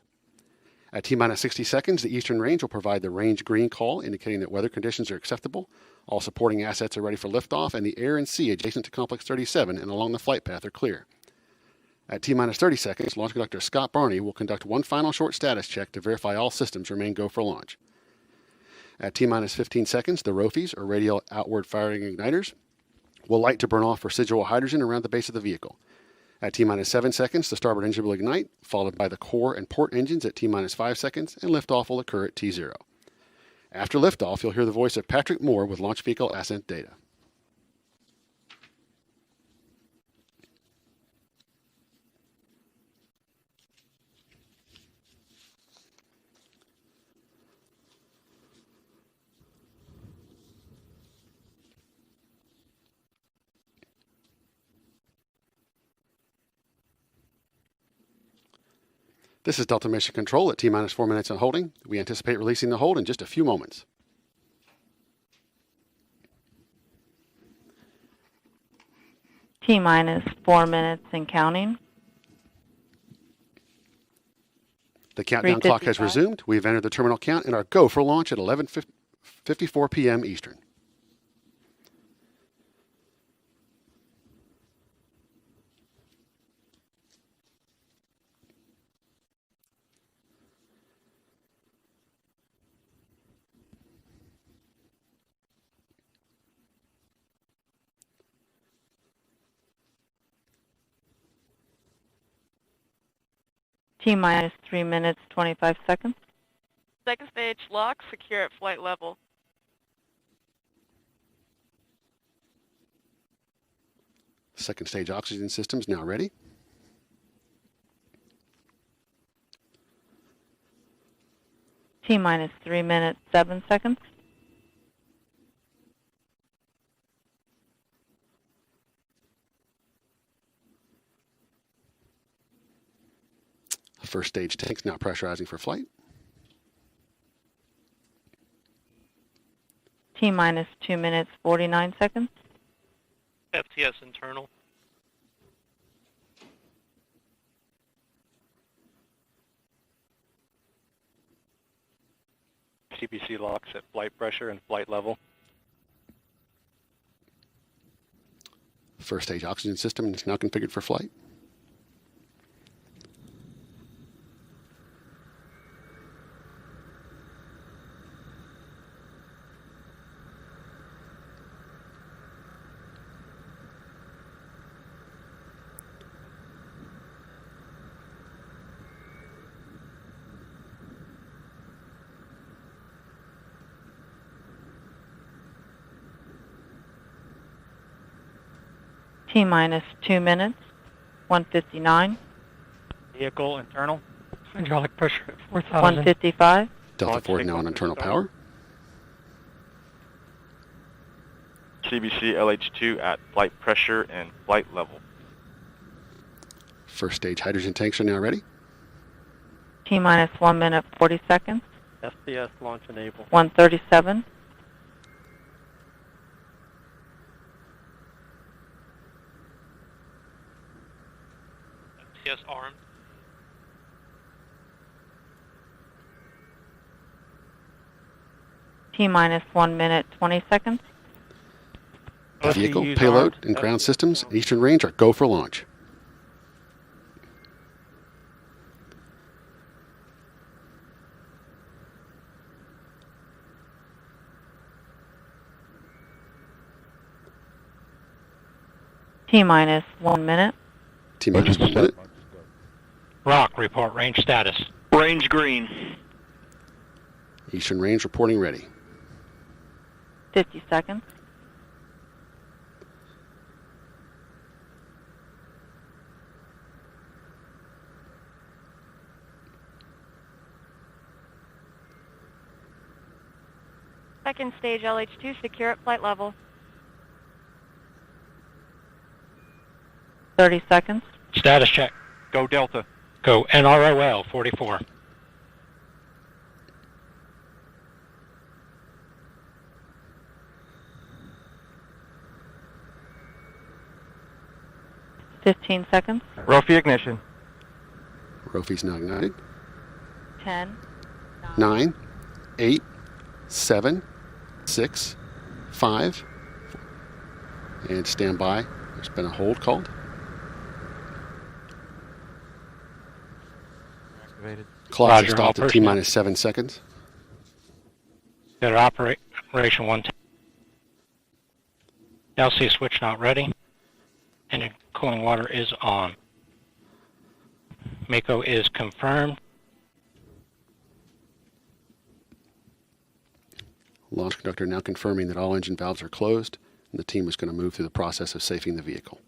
S3: At T-minus 60 seconds, the eastern range will provide the range green call, indicating that weather conditions are acceptable. All supporting assets are ready for liftoff, and the air and sea adjacent to Complex 37 and along the flight path are clear. At T-minus 30 seconds, Launch Conductor Scott Barney will conduct one final short status check to verify all systems remain go for launch. At T-minus 15 seconds, the ROFIs, or radial outward firing igniters, will light to burn off residual hydrogen around the base of the vehicle. At T-minus 7 seconds, the starboard engine will ignite, followed by the core and port engines at T-minus 5 seconds, and liftoff will occur at T0. After liftoff, you'll hear the voice of Patrick Moore with launch vehicle ascent data. This is Delta Mission Control at T-minus 4 minutes on holding. We anticipate releasing the hold in just a few moments.
S8: T-minus 4 minutes and counting.
S3: The countdown clock has
S8: 3:55.
S3: resumed. We've entered the terminal count and are go for launch at 11:54 p.m. Eastern.
S8: T-minus 3 minutes, 25 seconds.
S9: Second stage lock, secure at flight level.
S3: Second stage oxygen systems now ready.
S8: T-minus 3 minutes, 7 seconds.
S3: First stage tanks now pressurizing for flight.
S8: T-minus 2 minutes, 49 seconds.
S2: FTS internal. CPC locks at flight pressure and flight level.
S3: First stage oxygen system is now configured for flight.
S8: T-minus 2 minutes, 159,
S2: Vehicle internal. Hydraulic pressure at 4,000.
S8: 155.
S3: Delta
S2: Launch
S3: 4 now on
S2: sequence
S3: internal
S2: start.
S3: power.
S4: CBC LH2 at flight pressure and flight level.
S3: First stage hydrogen tanks are now ready.
S8: T-minus 1 minute, 40 seconds.
S2: SPS launch enabled.
S8: 137.
S2: SPS armed.
S8: T-minus 1 minute, 20 seconds.
S3: The vehicle,
S2: OCUs
S3: payload,
S2: armed.
S3: and ground
S2: FPS
S3: systems,
S2: armed.
S3: Eastern Range are go for launch.
S8: T-minus 1 minute.
S3: T-minus 1 minute.
S7: Rock, report range status.
S4: Range green.
S3: Eastern Range reporting ready.
S8: 50 seconds.
S9: Second stage LH2 secure at flight level.
S8: 30 seconds.
S7: Status check.
S4: Go Delta.
S7: Go NROL-44.
S8: Fifteen seconds.
S4: Rofi ignition.
S3: Rofi's now ignited.
S8: 10,
S3: 9, 8, 7, 6, 5, and stand by. There's been a hold called.
S4: Activated.
S3: Clock
S7: Roger,
S3: has stopped
S7: all
S3: at
S7: personnel.
S3: T-minus 7 seconds.
S7: Got Operation 110. LC switch not ready. Engine cooling water is on. Mako is confirmed.
S3: Launch conductor now confirming that all engine valves are closed, and the team is going to move through the process of safing the vehicle.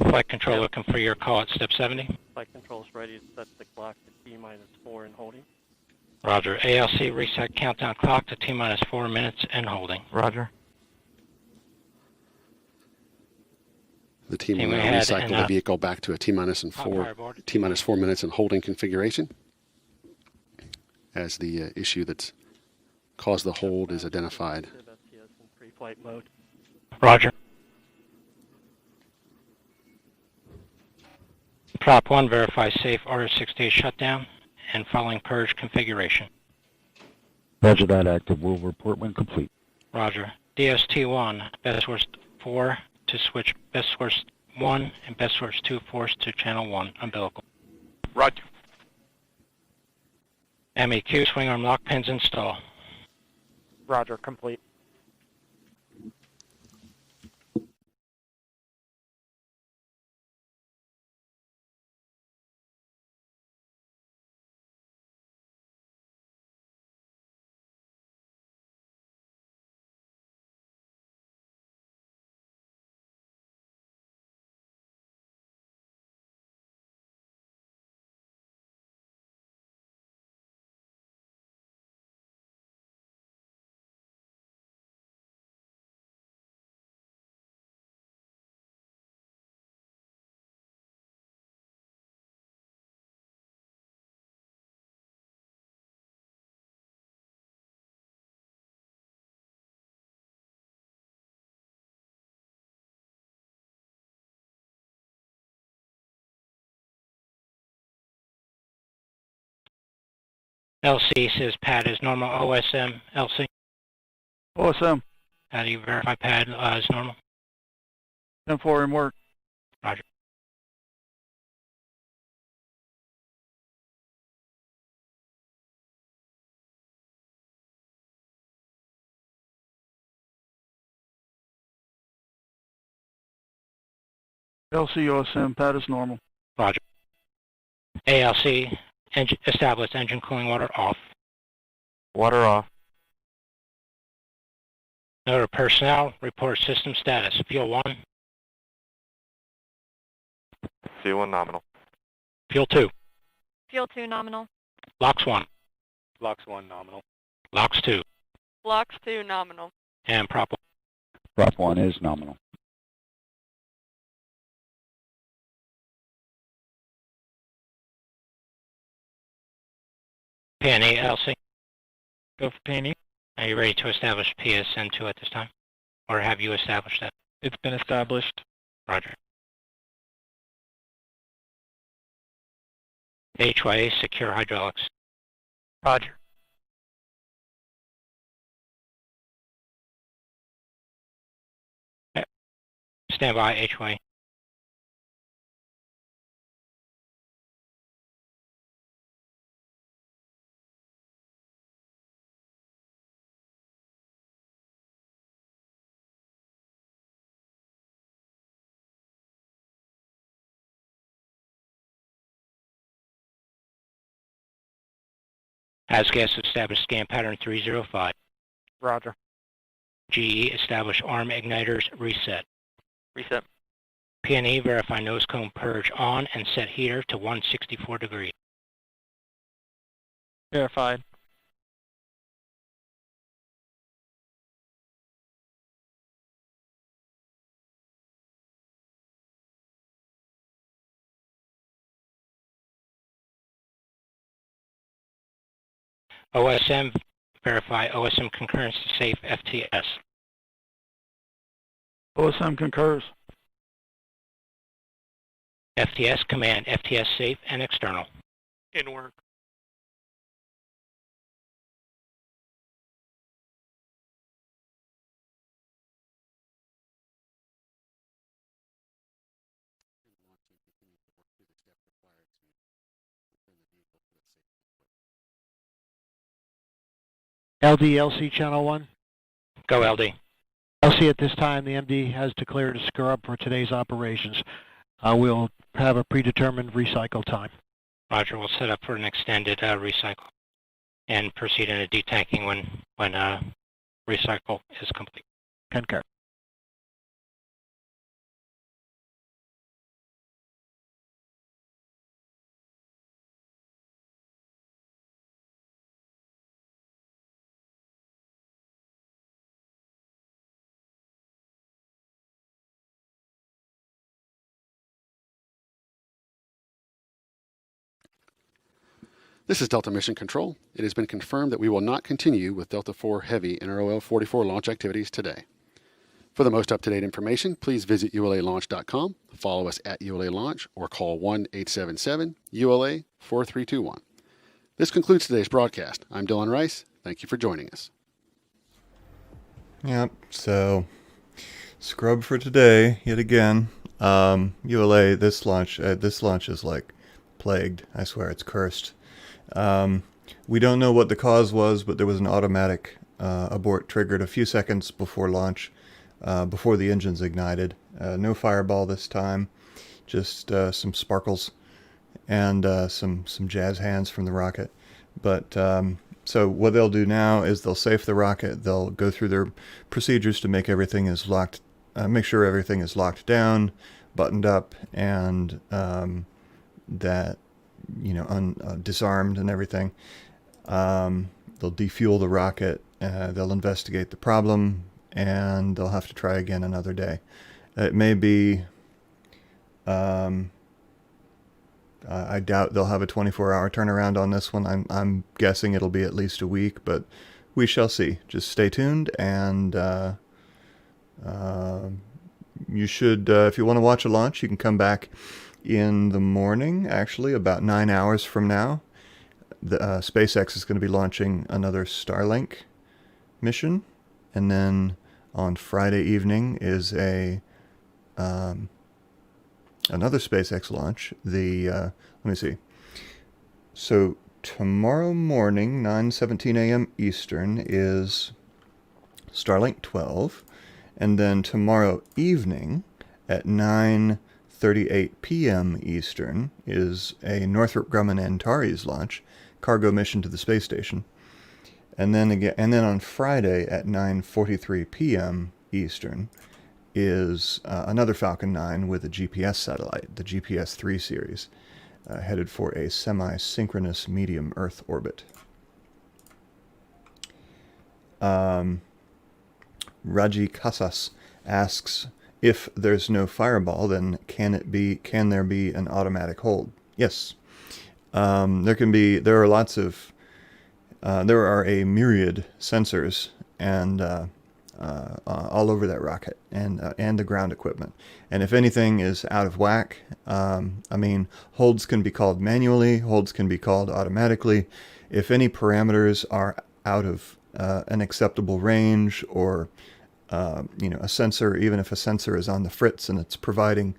S7: Flight control looking for your call at step 70.
S2: Flight control is ready to set the clock to T-4 and holding.
S7: Roger. ALC reset countdown clock to T-minus 4 minutes and holding.
S4: Roger.
S3: The team will
S7: Team
S3: now
S7: ahead
S3: recycle
S7: and,
S3: the vehicle back to a T-minus and
S7: fire aboard.
S3: T-minus 4 minutes and holding configuration, as the issue that's caused the hold is identified.
S2: STS in pre-flight mode.
S7: Roger. Prop 1 verify safe Order 68 shutdown and following purge configuration.
S10: Roger that, active. We'll report when complete.
S7: Roger. DST-1, best source 4 to switch best source 1 and best source 2 force to channel 1 umbilical.
S4: Roger.
S7: MEQ swing arm lock pins install.
S2: Roger, complete.
S7: LC says pad is normal. OSM, LC.
S10: OSM,
S7: How do you verify pad is normal?
S10: 10-4 in work.
S7: Roger.
S10: LC OSM, pad is normal.
S7: Roger. ALC, established engine cooling water off.
S4: Water off.
S7: Note of personnel, report system status. Fuel 1,
S4: C1 nominal.
S7: fuel 2,
S9: Fuel 2 nominal.
S7: LOX 1,
S2: Blocks 1 nominal.
S7: LOX 2,
S9: Blocks 2 nominal.
S7: and Prop 1.
S10: Prop 1 is nominal.
S7: PNE, LC.
S2: Go for PNE.
S7: Are you ready to establish PSN2 at this time? Or have you established that?
S2: It's been established.
S7: Roger. HYA, secure hydraulics.
S2: Roger.
S7: Stand by, HYA. Has gas established scan pattern 305.
S2: Roger.
S7: GE establish arm igniters reset.
S2: Reset.
S7: PNE verify nose cone purge on and set heater to 164 degrees.
S2: Verified.
S7: OSM, verify OSM concurrence to safe FTS.
S10: OSM concurs.
S7: FTS command, FTS safe and external.
S2: In work.
S11: LD, LC channel 1.
S7: Go LD.
S11: LC, at this time, the MD has declared a scrub for today's operations. We'll have a predetermined recycle time.
S7: Roger, we'll set up for an extended recycle and proceed in a detanking when recycle is complete.
S11: Concur.
S3: This is Delta Mission Control. It has been confirmed that we will not continue with Delta IV Heavy NROL-44 launch activities today. For the most up-to-date information, please visit ulalaunch.com, follow us at ULA Launch, or call 1-877-ULA-4321. This concludes today's broadcast. I'm Dylan Rice. Thank you for joining us.
S1: Yep, so scrub for today, yet again. ULA, this launch is like plagued. I swear, it's cursed. We don't know what the cause was, but there was an automatic abort triggered a few seconds before launch, before the engines ignited. No fireball this time, just some sparkles and some jazz hands from the rocket. But so what they'll do now is they'll safe the rocket. They'll go through their procedures to make everything is locked, make sure everything is locked down, buttoned up, and that disarmed and everything. They'll defuel the rocket. They'll investigate the problem, and they'll have to try again another day. It may be. I doubt they'll have a 24-hour turnaround on this one. I'm guessing it'll be at least a week, but we shall see. Just stay tuned, and you should, if you want to watch a launch, you can come back in the morning, actually, about 9 hours from now. The SpaceX is going to be launching another Starlink mission, and then on Friday evening is another SpaceX launch. Let me see. So tomorrow morning, 9:17 a.m. Eastern, is Starlink 12, and then tomorrow evening at 9:38 p.m. Eastern is a Northrop Grumman Antares launch, cargo mission to the space station. And then on Friday at 9:43 p.m. Eastern is another Falcon 9 with a GPS satellite, the GPS 3 series, headed for a semi-synchronous medium Earth orbit. Raji Casas asks, if there's no fireball, then can there be an automatic hold? Yes. There are a myriad sensors and all over that rocket and the ground equipment. And if anything is out of whack, holds can be called manually, holds can be called automatically. If any parameters are out of an acceptable range, or a sensor, even if a sensor is on the fritz and it's providing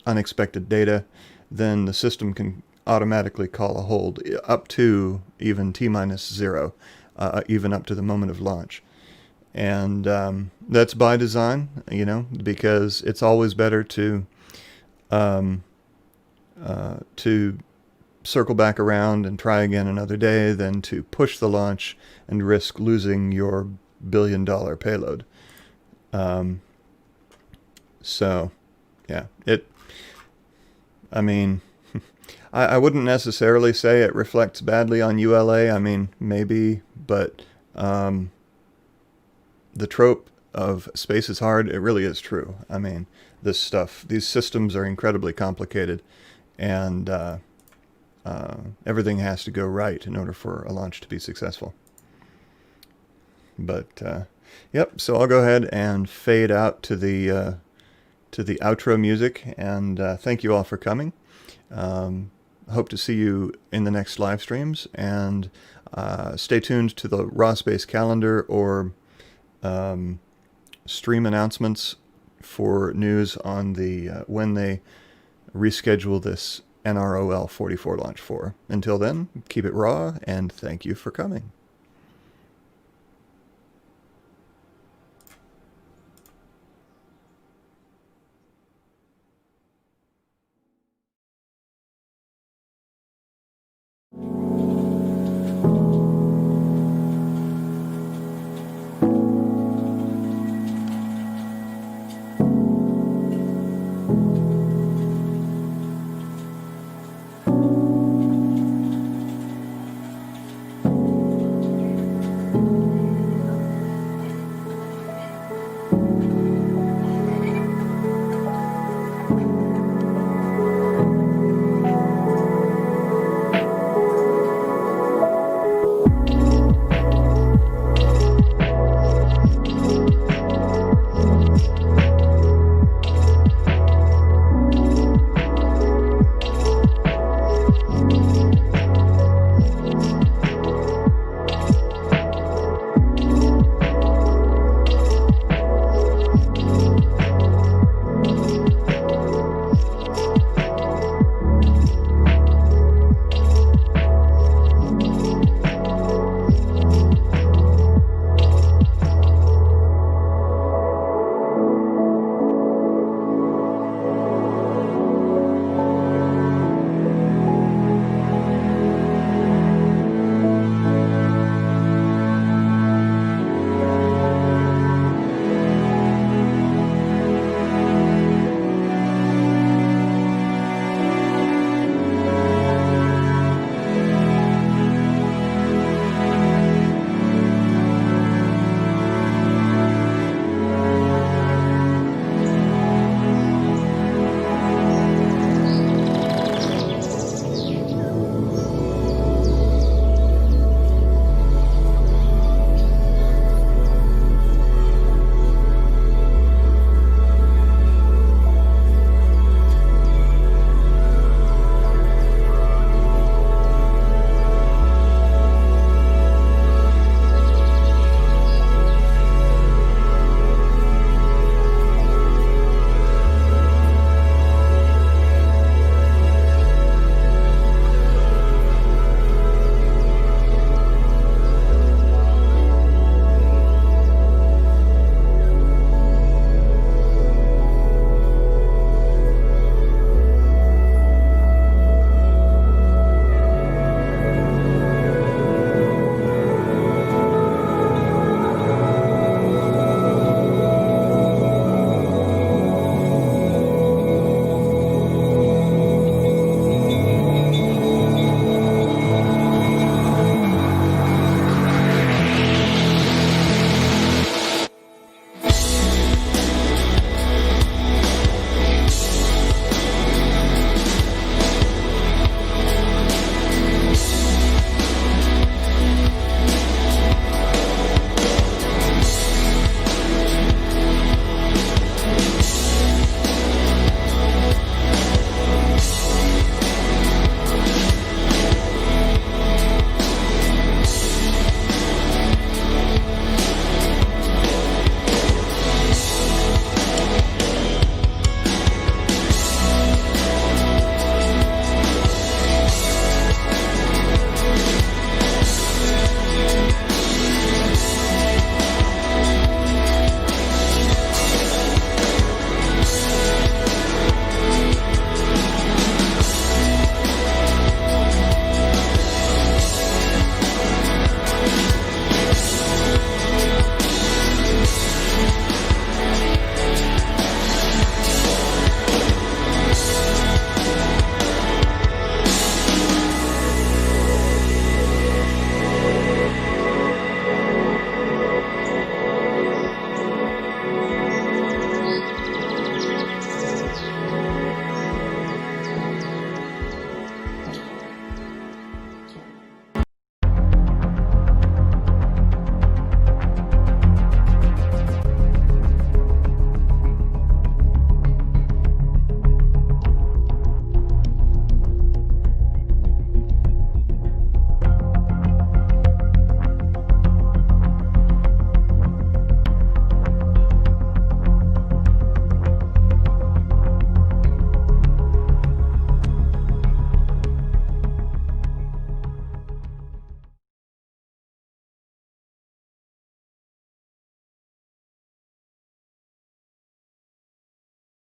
S1: unexpected data, then the system can automatically call a hold up to even T-0, even up to the moment of launch. And that's by design, because it's always better to circle back around and try again another day than to push the launch and risk losing your billion-dollar payload. So, yeah, I wouldn't necessarily say it reflects badly on ULA. Maybe, but the trope of space is hard, it really is true. These systems are incredibly complicated, and everything has to go right in order for a launch to be successful. But yep, so I'll go ahead and fade out to the outro music, and thank you all for coming. Hope to see you in the next live streams, and stay tuned to the raw space calendar or stream announcements for news on the when they reschedule this NROL-44 launch for. Until then, keep it raw, and thank you for coming.